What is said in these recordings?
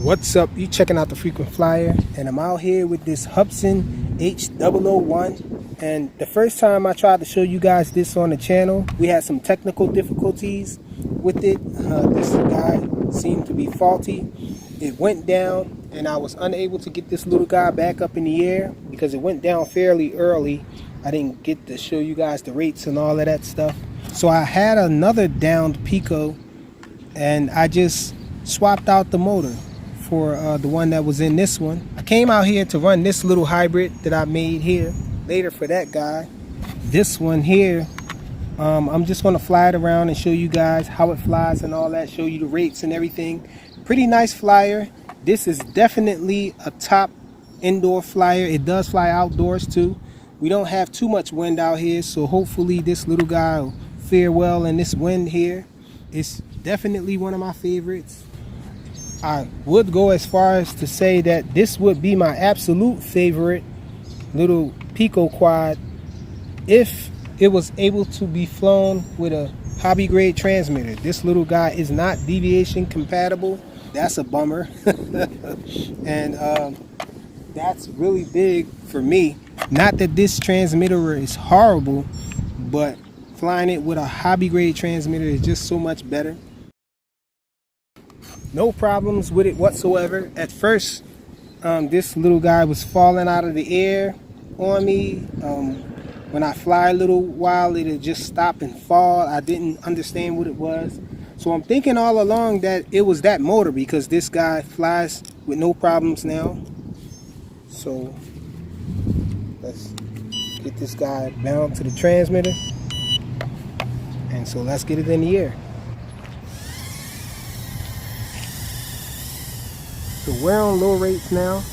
What's up? You checking out the Frequent Flyer, and I'm out here with this Hubsan H001. And the first time I tried to show you guys this on the channel, we had some technical difficulties with it. This guy seemed to be faulty. It went down, and I was unable to get this little guy back up in the air because it went down fairly early. I didn't get to show you guys the rates and all of that stuff. So I had another downed Pico, and I just swapped out the motor for the one that was in this one. I came out here to run this little hybrid that I made here later for that guy. This one here, I'm just going to fly it around and show you guys how it flies and all that, show you the rates and everything. Pretty nice flyer. This is definitely a top indoor flyer. It does fly outdoors too. We don't have too much wind out here, so hopefully this little guy will fare well in this wind here. It's definitely one of my favorites. I would go as far as to say that this would be my absolute favorite little Pico quad if it was able to be flown with a hobby grade transmitter. This little guy is not deviation compatible. That's a bummer. And that's really big for me. Not that this transmitter is horrible, but flying it with a hobby grade transmitter is just so much better. No problems with it whatsoever. At first, this little guy was falling out of the air on me. When I fly a little while, it'll just stop and fall. I didn't understand what it was. So I'm thinking all along that it was that motor, because this guy flies with no problems now. So let's get this guy bound to the transmitter. And so let's get it in the air. So we're on low rates now.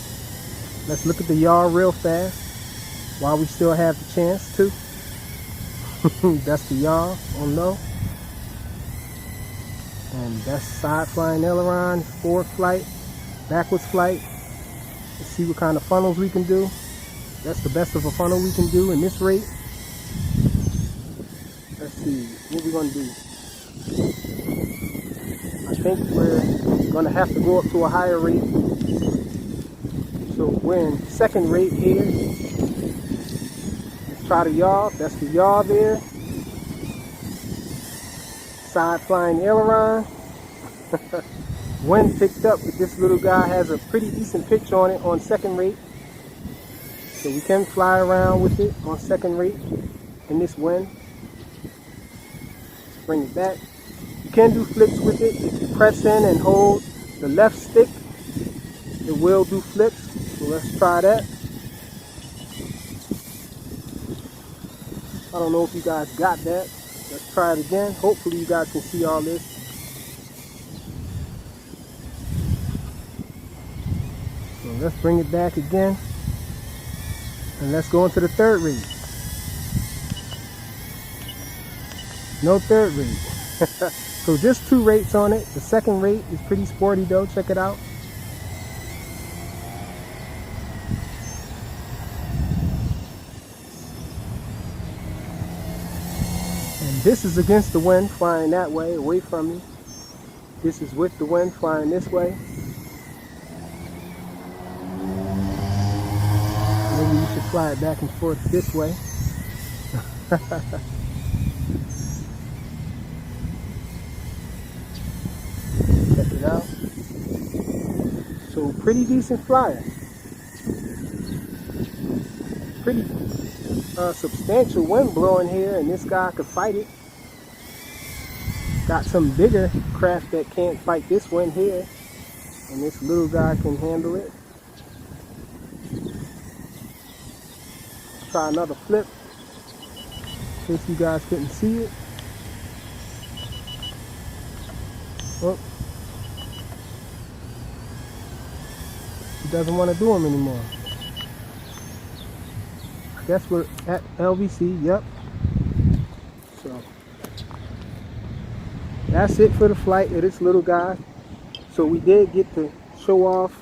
Let's look at the yaw real fast while we still have the chance to. That's the yaw on low. And that's side flying aileron, forward flight, backwards flight. Let's see what kind of funnels we can do. That's the best of a funnel we can do in this rate. Let's see, what we're gonna do. I think we're gonna have to go up to a higher rate. So we're in second rate here. Let's try the yaw. That's the yaw there. Side flying aileron. Wind picked up, but this little guy has a pretty decent pitch on it on second rate. So we can fly around with it on second rate in this wind. Let's bring it back. You can do flips with it. If you press in and hold the left stick, it will do flips. So let's try that. I don't know if you guys got that. Let's try it again. Hopefully you guys can see all this. So let's bring it back again. And let's go into the third rate. No third rate. So just two rates on it. The second rate is pretty sporty though. Check it out. And this is against the wind, flying that way, away from me. This is with the wind, flying this way. Maybe you should fly it back and forth this way. Check it out. So pretty decent flyer. Pretty substantial wind blowing here, and this guy could fight it. Got some bigger craft that can't fight this wind here, and this little guy can handle it. Let's try another flip in case you guys couldn't see it. Oh. He doesn't want to do them anymore. I guess we're at LVC, yep. So that's it for the flight of this little guy. So we did get to show off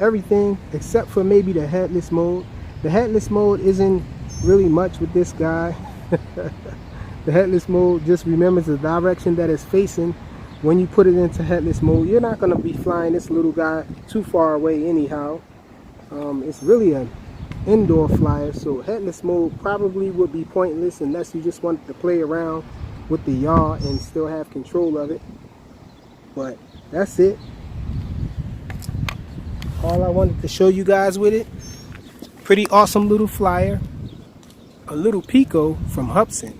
everything except for maybe the headless mode. The headless mode isn't really much with this guy. The headless mode just remembers the direction that it's facing when you put it into headless mode, you're not going to be flying this little guy too far away anyhow. It's really an indoor flyer, so headless mode probably would be pointless unless you just wanted to play around with the yaw and still have control of it. But that's it. All I wanted to show you guys with it. Pretty awesome little flyer. A little Pico from Hubsan,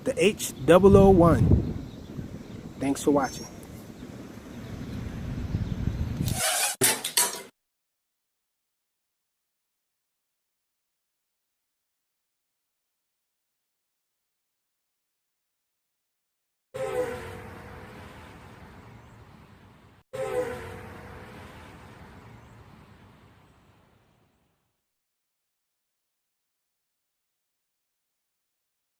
the H001. Thanks for watching.